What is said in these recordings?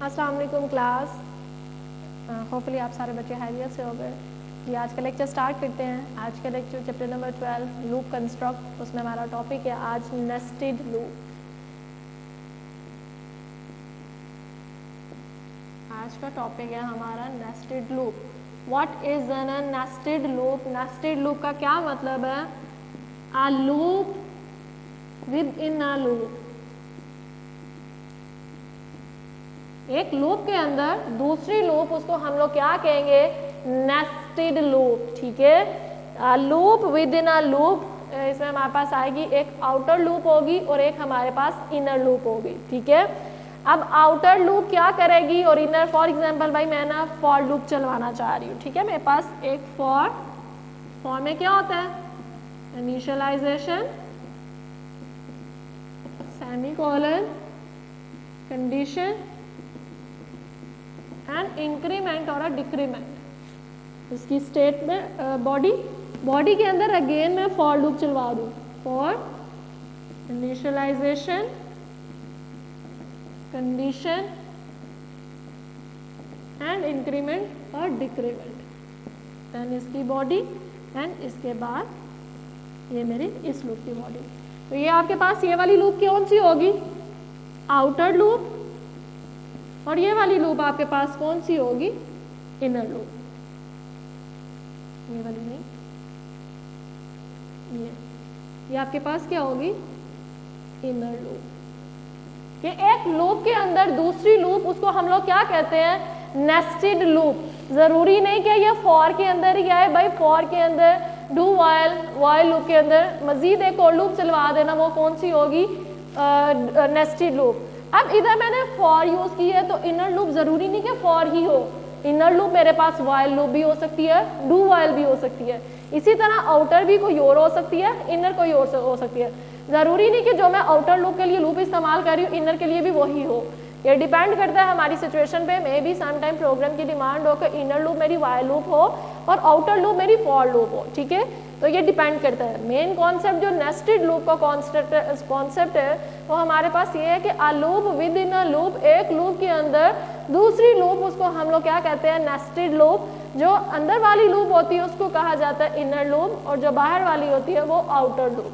अस्सलाम वालेकुम class. Hopefully आप सारे बच्चे खैरियत से हो गए। ये आज का लेक्चर स्टार्ट करते हैं। आज का lecture chapter number 12 loop construct, उसमें हमारा टॉपिक है आज नेस्टेड लूप। आज का टॉपिक है हमारा nested loop. What is an nested loop? Nested loop का क्या मतलब है? A loop within a loop. एक लूप के अंदर दूसरी लूप, उसको हम लोग क्या कहेंगे? Nested loop. ठीक है, loop within a loop. इसमें हमारे पास आएगी एक आउटर लूप होगी और एक हमारे पास इनर लूप होगी। ठीक है, अब आउटर लूप क्या करेगी और इनर, फॉर एग्जांपल भाई मैं ना फॉर लूप चलवाना चाह रही हूँ। ठीक है, मेरे पास एक फॉर में क्या होता है? Initialization, semicolon, condition and increment और डिक्रीमेंट। इसकी स्टेट में बॉडी के अंदर अगेन मैं फॉर लूप चलवा दूँ। For initialization, condition and increment और डिक्रीमेंट, देन इसकी बॉडी एंड इसके बाद ये मेरी इस लूप की बॉडी। तो ये आपके पास ये वाली लूप कौन सी होगी? Outer loop. और ये वाली लूप आपके पास कौन सी होगी? Inner loop. ये वाली नहीं, ये आपके पास क्या होगी? Inner loop. ये एक लूप के अंदर दूसरी लूप, उसको हम लोग क्या कहते हैं? Nested loop. जरूरी नहीं कि ये फॉर के अंदर ही आए भाई। फॉर के अंदर डू वाइल लूप के अंदर मजीद एक और लूप चलवा देना, वो कौन सी होगी? Nested loop. अब इधर मैंने फॉर यूज की है, तो इनर लूप जरूरी नहीं कि फॉर ही हो। इनर लूप मेरे पास वाइल लूप भी हो सकती है, डू वाइल भी हो सकती है। इसी तरह आउटर भी कोई और हो सकती है, इनर कोई और हो सकती है। जरूरी नहीं कि जो मैं आउटर लूप के लिए लूप इस्तेमाल कर रही हूँ इनर के लिए भी वही हो। ये डिपेंड करता है हमारी सिचुएशन पे। मे भी सम टाइम प्रोग्राम की डिमांड हो कि इनर लूप मेरी वाइल लूप हो और आउटर लूप मेरी फॉर लूप हो। ठीक है, तो ये डिपेंड करता है। मेन कॉन्सेप्ट जो नेस्टेड लूप का कॉन्सेप्ट है वो हमारे पास ये है कि अ loop within a loop, एक लूप के अंदर दूसरी लूप, उसको हम लोग क्या कहते हैं? Nested loop. जो अंदर वाली लूप होती है उसको कहा जाता है इनर लूप और जो बाहर वाली होती है वो आउटर लूप।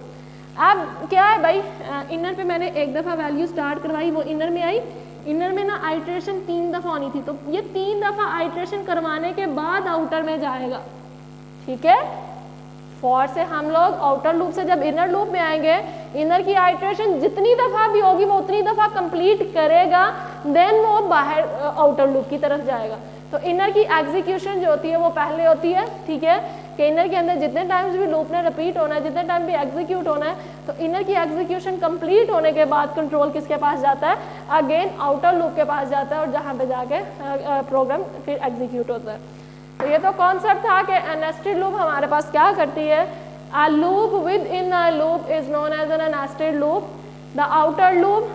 अब क्या है भाई, इनर पे मैंने एक दफ़ा वैल्यू स्टार्ट करवाई, वो इनर में आई। इनर में ना आइट्रेशन 3 दफ़ा होनी थी, तो ये 3 दफ़ा आइट्रेशन करवाने के बाद आउटर में जाएगा। ठीक है, फॉर से हम लोग आउटर लूप से जब इनर लूप में आएंगे, इनर की आइट्रेशन जितनी दफ़ा भी होगी वो उतनी दफ़ा कंप्लीट करेगा, देन वो बाहर आउटर लूप की तरफ जाएगा। तो इनर की एग्जीक्यूशन जो होती है वो पहले होती है। ठीक है, कि इनर के अंदर जितने टाइम्स भी लूप ने रिपीट होना है, जितने टाइम भी एग्जीक्यूट होना है, तो इनर की एग्जीक्यूशन कंप्लीट होने के बाद कंट्रोल किसके पास जाता है? अगेन आउटर लूप के पास जाता है और जहाँ पे जाके प्रोग्राम फिर एग्जीक्यूट होता है। तो ये तो कॉन्सेप्ट था कि नेस्टेड लूप हमारे पास क्या करती है? A loop within a loop is known as an nested loop. The outer loop,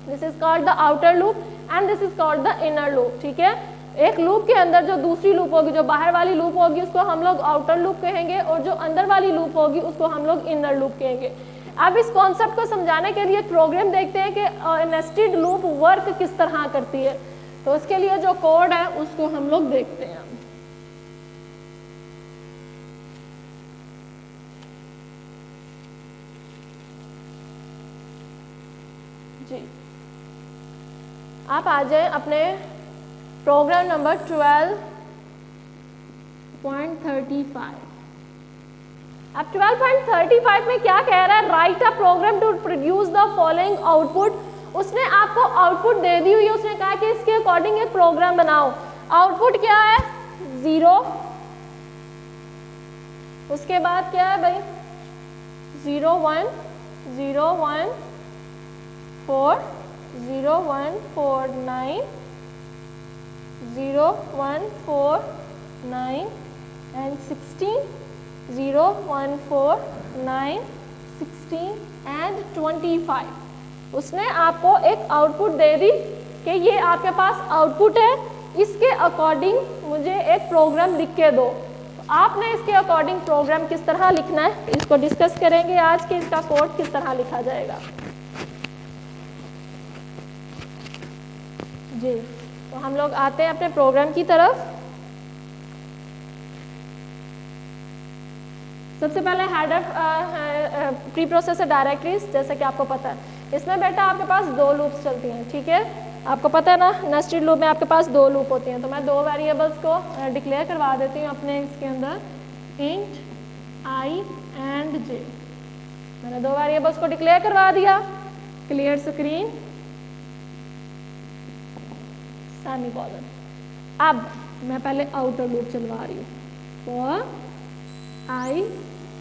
this is called the outer loop and this is called the inner loop. ठीक है, एक loop के अंदर जो दूसरी लूप होगी, जो बाहर वाली लूप होगी, उसको हम लोग आउटर लूप कहेंगे और जो अंदर वाली लूप होगी उसको हम लोग इनर लूप कहेंगे। अब इस कॉन्सेप्ट को समझाने के लिए एक प्रोग्राम देखते हैं कि नेस्टेड लूप वर्क किस तरह करती है। तो उसके लिए जो कोड है उसको हम लोग देखते हैं। जी, आप आ जाए अपने प्रोग्राम नंबर 12.35। अब 12.35 में क्या कह रहा है? Write a program to produce the following output. उसने आपको आउटपुट दे दी हुई है, उसने कहा कि इसके अकॉर्डिंग एक प्रोग्राम बनाओ। आउटपुट क्या है? 0। उसके बाद क्या है भाई? 0 1 0 1 4 0 1 4 9 0 1 4 9 and 16 0 1 4 9 16 and 25। उसने आपको एक आउटपुट दे दी कि ये आपके पास आउटपुट है, इसके अकॉर्डिंग मुझे एक प्रोग्राम लिख के दो। तो आपने इसके अकॉर्डिंग प्रोग्राम किस तरह लिखना है इसको डिस्कस करेंगे आज कि इसका कोड किस तरह लिखा जाएगा। जी। तो हम लोग आते हैं अपने प्रोग्राम की तरफ। सबसे पहले हेडर प्री प्रोसेसर डायरेक्टरीज, जैसे कि आपको पता है इसमें बेटा आपके पास 2 लूप्स चलती हैं, ठीक है। आपको पता है ना, नेस्टेड लूप में आपके पास 2 लूप होती हैं। तो मैं 2 वेरिएबल्स को डिक्लेयर करवा देती हूँ अपने इसके अंदर, इंट आई एंड जे। मैंने 2 वेरिएबल्स को डिक्लेयर करवा दिया। Clear screen, semicolon. अब मैं पहले आउटर लूप चलवा रही हूँ, for I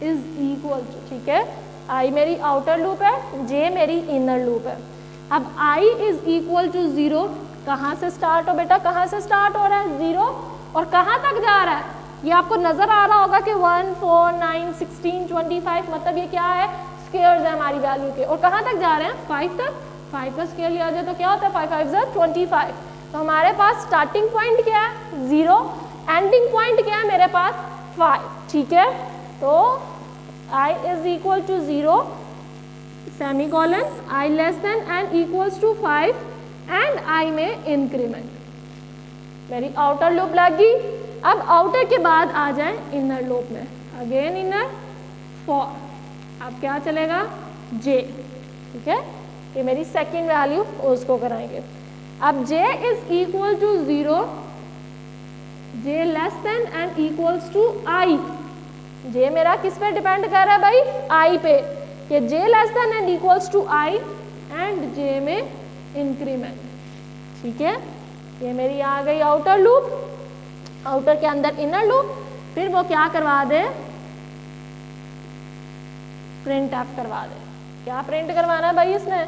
is equal to, ठीक है, आई मेरी आउटर लूप है, जे मेरी इनर लूप है। अब आई इज इक्वल टू 0 कहाँ से स्टार्ट हो बेटा, कहाँ से स्टार्ट हो रहा है 0, और कहाँ तक जा रहा है ये आपको नजर आ रहा होगा कि 1, 4, 9, 16, 25, मतलब ये क्या है, स्क्वायर्स है हमारी वैल्यू के। और कहाँ तक जा रहे हैं 5 तक। 5 का स्क्वायर लिया जाए तो क्या होता है 5 5 ज़ा 25। तो हमारे पास स्टार्टिंग पॉइंट क्या है 0, एंडिंग पॉइंट क्या है मेरे पास 5, ठीक है। तो i is equal to 0 semicolon, i less than and equals to 5 and i में इंक्रीमेंट। मेरी आउटर लूप लग गई। अब आउटर के बाद आ जाए इनर लूप में, अगेन इनर फॉर, अब क्या चलेगा j, ठीक है, ये मेरी सेकेंड वैल्यू उसको कराएंगे। अब j is equal to 0, j less than and equals to i। j मेरा किस पे डिपेंड कर रहा है भाई, i पे, कि j less than and equals to i and j में इंक्रीमेंट, ठीक है। ये मेरी आ गई आउटर लूप, आउटर के अंदर इनर लूप। फिर वो क्या करवा दे, प्रिंट एफ करवा दे। क्या प्रिंट करवाना है भाई इसने,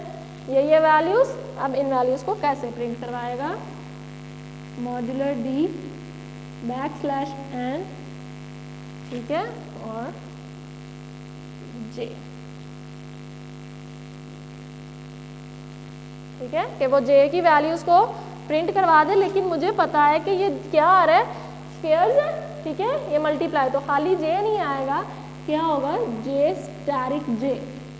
ये वैल्यूज। अब इन वैल्यूज को कैसे प्रिंट करवाएगा, मॉड्यूलर डी \n, ठीक है, और j, ठीक है, कि वो j की वैल्यूज को प्रिंट करवा दे। लेकिन मुझे पता है कि ये क्या आ रहा है, स्क्वायर्स है, ठीक है, ये मल्टीप्लाई, तो खाली j नहीं आएगा, क्या होगा j स्टैरिक j,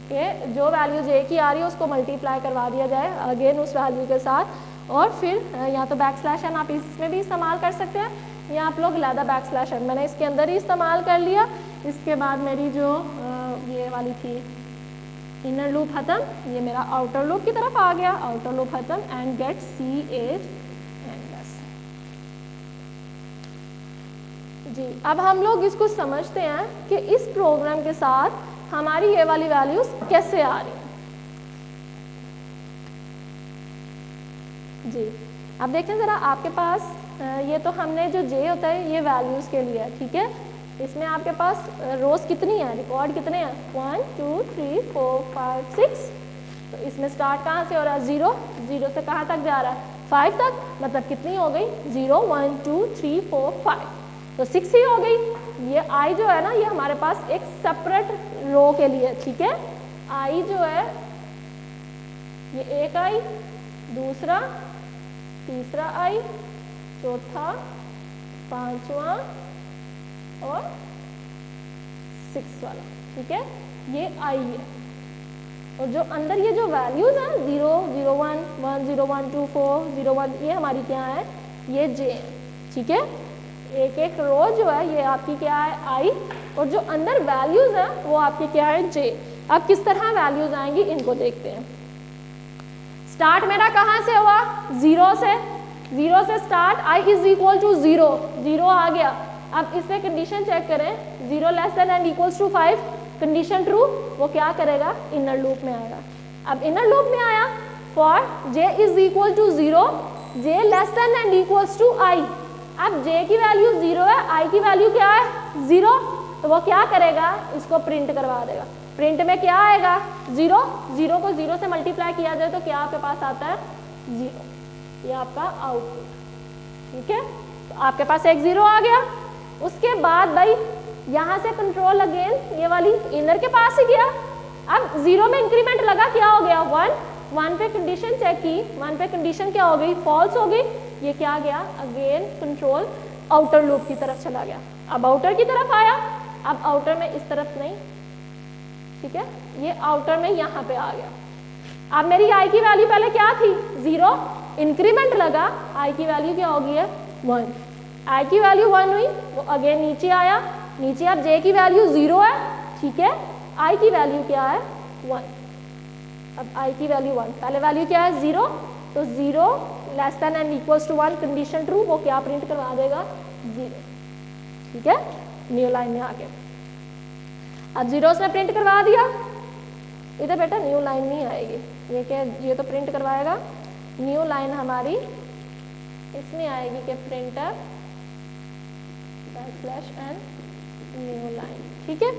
के जो वैल्यू j की आ रही है उसको मल्टीप्लाई करवा दिया जाए अगेन उस वैल्यू के साथ। और फिर या तो \n आप इसमें भी इस्तेमाल कर सकते हैं, या आप लोग लैदा \n, मैंने इसके अंदर ही इस्तेमाल कर लिया। इसके बाद मेरी जो ये वाली थी इनर लूप खत्म, ये मेरा आउटर लूप की तरफ आ गया, आउटर लूप खत्म एंड गेट C8 एंड बस। जी, अब हम लोग इसको समझते हैं कि इस प्रोग्राम के साथ हमारी ये वाली वैल्यूज कैसे आ रही हैं। जी, अब देखें ज़रा, आपके पास ये तो हमने जो j होता है ये वैल्यूज़ के लिए है, ठीक है। इसमें आपके पास रोज कितनी है, रिकॉर्ड कितने हैं 1, 2, 3, 4, 5, 6। तो इसमें स्टार्ट कहाँ से हो रहा है 0, 0 से कहाँ तक जा रहा है 5 तक, मतलब कितनी हो गई 0, 1, 2, 3, 4, 5, तो 6 ही हो गई। ये i जो है ना, ये हमारे पास एक सेपरेट रो के लिए, ठीक है। i जो है ये एक i, दूसरा, तीसरा i, चौथा, पांचवा और 6 वाला, ठीक है, ये i है। और जो अंदर ये जो वैल्यूज हैं 0, 0, 1, 1, 0, 1, 2, 4, 0, 1, ये हमारी क्या है, ये j है, ठीक है। एक एक रो जो है ये आपकी क्या है i, और जो अंदर वैल्यूज है वो आपकी क्या है j। अब किस तरह वैल्यूज आएंगी इनको देखते हैं। स्टार्ट मेरा कहाँ से हुआ 0 से, 0 से start, i is equal to 0, 0 आ गया। अब इस पे कंडीशन चेक करें, 0 less than and equals to 5, condition true, वो क्या करेगा इनर लूप में आएगा। अब इनर लूप में आया, for j is equal to 0, j less than and equals to i। अब j की वैल्यू 0 है, i की वैल्यू क्या है 0, तो वो क्या करेगा इसको प्रिंट करवा देगा। प्रिंट में क्या आएगा 0, 0 को 0 से मल्टीप्लाई किया जाए तो क्या आपके पास आता है 0, ये आपका आउटपुट, ठीक है। तो आपके पास एक 0 आ गया। उसके बाद भाई यहाँ से कंट्रोल अगेन ये वाली इनर के पास ही गया। अब 0 में इंक्रीमेंट लगा, क्या हो गया 1, 1 पे कंडीशन चेक की, 1 पे कंडीशन क्या हो गई फॉल्स हो गई, ये क्या गया अगेन कंट्रोल आउटर लूप की तरफ चला गया। अब आउटर की तरफ आया, अब आउटर में इस तरफ नहीं, ठीक है, ये आउटर में यहाँ पे आ गया। अब मेरी i की वैल्यू पहले क्या थी 0, इंक्रीमेंट लगा, आई की वैल्यू क्या होगी है 1, आई की वैल्यू 1 हुई, वो अगेन नीचे आया, नीचे अब जे की वैल्यू 0 है, ठीक है, आई की वैल्यू क्या है 1, अब आई की वैल्यू 1, पहले वैल्यू क्या है 0, तो 0 less than and equals to 1 condition true, वो क्या प्रिंट करवा देगा 0, ठीक है, न्यू लाइन में आके अब 0 उसने प्रिंट करवा दिया, इधर बेटा न्यू लाइन नहीं आएगी, ये क्या, ये तो प्रिंट करवाएगा, न्यू लाइन हमारी इसमें आएगी कि printer backslash and new line, ठीक है।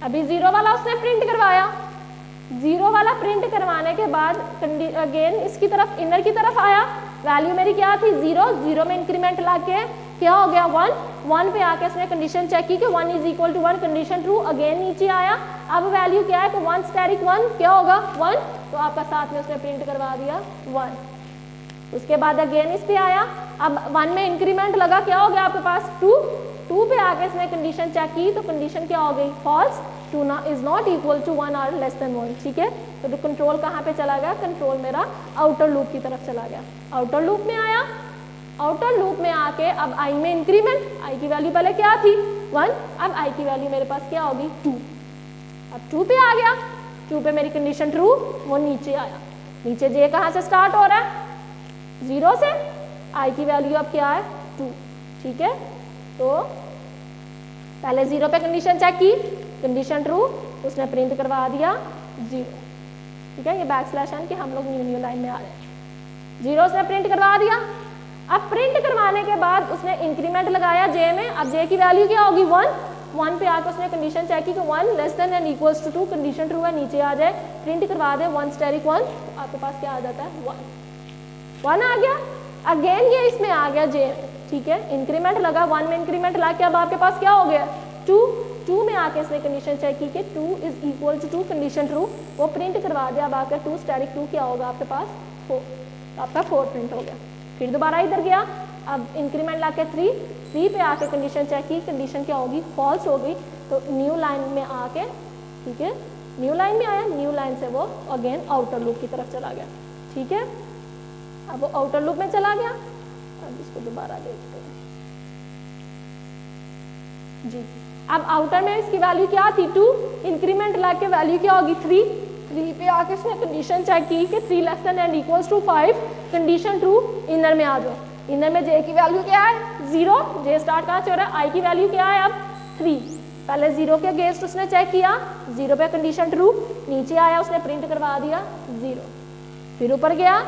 अभी 0 वाला उसने प्रिंट करवाया, 0 वाला प्रिंट करवाने के बाद अगेन इसकी तरफ इनर की तरफ आया, वैल्यू मेरी क्या थी 0, 0 में इंक्रीमेंट लाके क्या हो गया 1, 1 पे आके इसने कंडीशन चेक की कि 1 is equal to 1 condition true, again नीचे आया, अब वैल्यू क्या है तो 1 स्टैटिक 1 क्या होगा 1, तो आपका साथ में उसने प्रिंट करवा दिया 1, उसके बाद अगेन इस पे आया, अब 1 में इंक्रीमेंट लगा, क्या हो गया आपके पास 2, 2 पे आके इसने कंडीशन चेक की तो कंडीशन क्या हो गई false, 2 is not equal to 1 और लेस देन 1, ठीक है, तो कंट्रोल कहाँ पे चला गया, कंट्रोल मेरा आउटर लूप की तरफ चला गया, आउटर लूप में आया, आउटर लूप में आके अब आई में इंक्रीमेंट, आई की वैल्यू पहले क्या थी 1, अब आई की वैल्यू मेरे पास क्या होगी 2, अब 2 पे आ गया, 2 पे मेरी कंडीशन ट्रू, वो नीचे आया, नीचे जे कहाँ से स्टार्ट हो रहा है 0 से, आई की वैल्यू अब क्या है 2, ठीक है, तो पहले 0 पे कंडीशन चेक की, कंडीशन ट्रू, उसने प्रिंट करवा दिया 0, ठीक है, ये बैकस्लैश एन कि हम लोग न्यू लाइन में आ रहे हैं, 0 उसने प्रिंट करवा दिया, अब प्रिंट करवाने के बाद उसने इंक्रीमेंट लगाया जे में, अब जे की वैल्यू क्या होगी 1, 1 पे आकर उसने कंडीशन चेक की कि 1 less than and equals to 2 condition true है, नीचे आ जाए, प्रिंट करवा दे 1 स्टेरिक 1, तो आपके पास क्या आ जाता है 1 आ गया, अगेन ये इसमें आ गया जे, ठीक है, इंक्रीमेंट लगा, 1 में इंक्रीमेंट ला के अब आपके पास क्या हो गया 2, 2 में आके इसने कंडीशन चेक की कि 2 is equal to 2 condition true, वो प्रिंट करवा दिया, अब आपका 2 स्टेरिक 2 क्या होगा आपके पास 4, आपका 4 प्रिंट हो गया, फिर दोबारा इधर गया, अब इंक्रीमेंट लाके 3 पे आके कंडीशन चेक की, कंडीशन क्या होगी फॉल्स हो गई, तो न्यू लाइन में आके, ठीक है, न्यू लाइन में आया, न्यू लाइन से वो अगेन आउटर लूप की तरफ चला गया, ठीक है, अब वो आउटर लूप में चला गया, अब इसको दोबारा देखते हैं जी, अब आउटर में इसकी वैल्यू क्या थी 2, इंक्रीमेंट लाके वैल्यू क्या होगी 3 पे आके इसने कंडीशन चेक की कि 3 less than and equals to 5 condition true, inner में आ जाओ, इनर में जे की वैल्यू क्या है 0, जे स्टार्ट कहाँ से हो रहा है, आई की वैल्यू क्या है अब 3, पहले 0 के अगेंस्ट उसने चेक किया, 0 पे कंडीशन ट्रू, नीचे आया उसने प्रिंट करवा दिया 0, फिर ऊपर गया,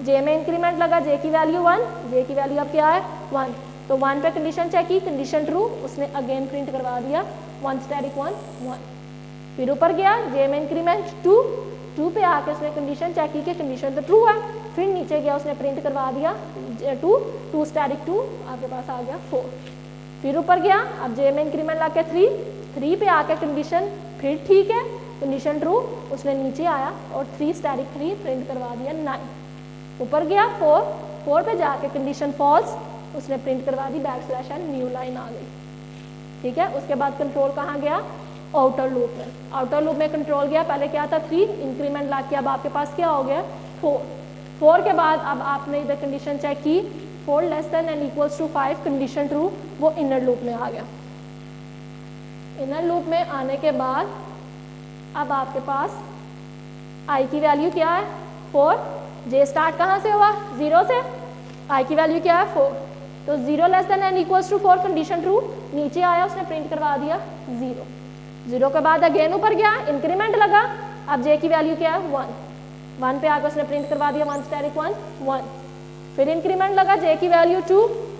जे में इंक्रीमेंट लगा, जे की वैल्यू 1, जे की वैल्यू अब क्या है 1, तो 1 पे कंडीशन चेक की, कंडीशन ट्रू, उसने अगेन प्रिंट करवा दिया 1 स्टैटिक 1, फिर ऊपर गया, जे में इंक्रीमेंट 2 पे आके उसने कंडीशन चेक की कि कंडीशन तो ट्रू है, फिर नीचे गया उसने प्रिंट करवा दिया 2 स्टैटिक 2, आपके पास आ गया 4, फिर ऊपर गया, अब जे में इंक्रीमेंट लाके 3 पे आके कंडीशन फिर ठीक है, कंडीशन ट्रू, उसने नीचे आया और 3 स्टैटिक 3 प्रिंट करवा दिया 9, ऊपर गया 4 पे जाके कंडीशन फॉल्स, उसने प्रिंट करवा दी बैकस्लैश एंड न्यू लाइन आ गई, ठीक है, उसके बाद कंट्रोल कहाँ गया आउटर लूप में, आउटर लूप में कंट्रोल गया, पहले क्या था 3, इंक्रीमेंट ला के अब आपके पास क्या हो गया 4 के बाद अब आपने इधर कंडीशन चेक की 4 less than and equals to 5 condition true, वो इनर लूप में आ गया, इनर लूप में आने के बाद अब आपके पास आई की वैल्यू क्या है 4, जे स्टार्ट कहाँ से हुआ 0 से, आई की वैल्यू क्या है 4, तो 0 less than and equals to 4 condition true, नीचे आया उसने प्रिंट करवा दिया 0 के बाद अगेन ऊपर गया, इंक्रीमेंट लगा, अब जे की वैल्यू क्या है 1 पे आकर उसने प्रिंट करवा दिया 1 स्टैटिक 1, फिर इंक्रीमेंट लगा, जे की वैल्यू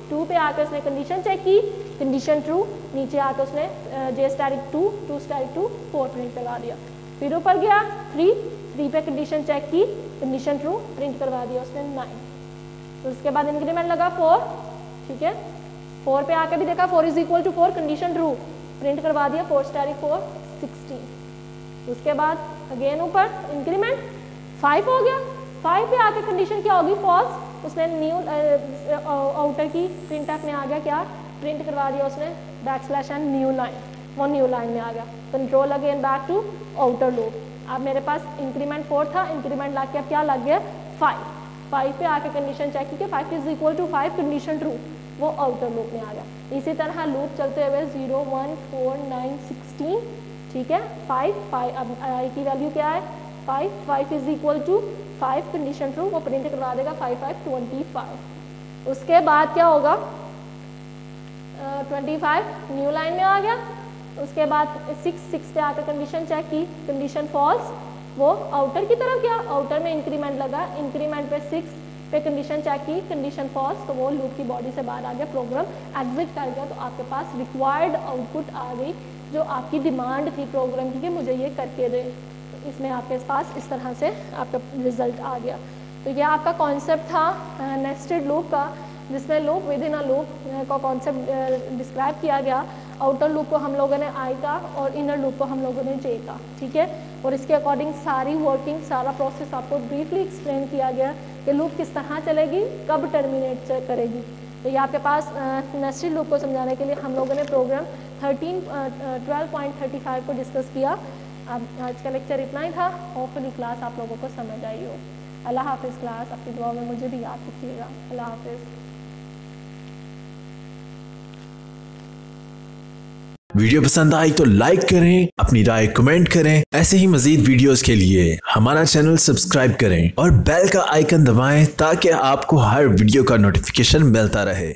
2 पे आकर उसने कंडीशन चेक की, कंडीशन ट्रू, नीचे आकर उसने जे स्टैटिक 2 स्टैटिक 2 4 प्रिंट करवा दिया, फिर ऊपर गया 3 पे कंडीशन चेक की, कंडीशन ट्रू, प्रिंट करवा दिया उसने 9, तो उसके बाद इंक्रीमेंट लगा 4, ठीक है, 4 पे आकर भी देखा 4 is equal to 4 condition true, print करवा दिया 4 स्टैटिक 4 16, उसके बाद अगेन ऊपर इंक्रीमेंट 5 हो गया, 5 पे आके कंडीशन क्या होगी फॉल्स, उसने न्यू आउटर की प्रिंट में आ गया क्या प्रिंट करवा दिया उसने बैकस्लैश एंड न्यू लाइन, वो न्यू लाइन में आ गया, control again back to outer loop, अब मेरे पास इंक्रीमेंट 4 था, इंक्रीमेंट ला के अब क्या लग गया 5, 5 पे आके कंडीशन चेक की कि 5 is equal to 5, condition true, वो आउटर लूप में आ गया। इसी तरह लूप चलते हुए 0 1 4 9 16, ठीक है 5 अब आई की वैल्यू क्या है 5 is equal to 5, condition true, वो प्रिंट करवा देगा 5 5 25। उसके बाद क्या होगा 25 न्यू लाइन में आ गया। उसके बाद 6 पे आकर कंडीशन चेक की, कंडीशन फॉल्स, वो आउटर की तरफ गया, आउटर में इंक्रीमेंट लगा, इंक्रीमेंट पे 6 पे कंडीशन चेक की, कंडीशन फॉल्स, तो वो लूप की बॉडी से बाहर आ गया, प्रोग्राम एग्जिट कर गया। तो आपके पास रिक्वायर्ड आउटपुट आ गई जो आपकी डिमांड थी प्रोग्राम की कि मुझे ये करके दे। तो इसमें आपके पास इस तरह से आपका रिजल्ट आ गया। तो ये आपका कॉन्सेप्ट था नेस्टेड लूप का, जिसमें loop within a loop का कॉन्सेप्ट डिस्क्राइब किया गया। आउटर लूप को हम लोगों ने आई का और इनर लूप को हम लोगों ने जे का, ठीक है। और इसके अकॉर्डिंग सारी वर्किंग, सारा प्रोसेस आपको ब्रीफली एक्सप्लेन किया गया कि लूप किस तरह चलेगी, कब टर्मिनेट करेगी। तो ये आपके पास नेस्टेड लूप को समझाने के लिए हम लोगों ने प्रोग्राम 12.35 को डिस्कस किया। अब आज का लेक्चर इतना ही था। होपफुली क्लास आप लोगों को समझ आई हो। अल्लाह हाफिज़। क्लास अपनी दुआ में मुझे भी याद रखिएगा। अल्लाह हाफिज़। वीडियो पसंद आई तो लाइक करें, अपनी राय कमेंट करें। ऐसे ही मजीद वीडियोस के लिए हमारा चैनल सब्सक्राइब करें और बेल का आइकन दबाएं ताकि आपको हर वीडियो का नोटिफिकेशन मिलता रहे।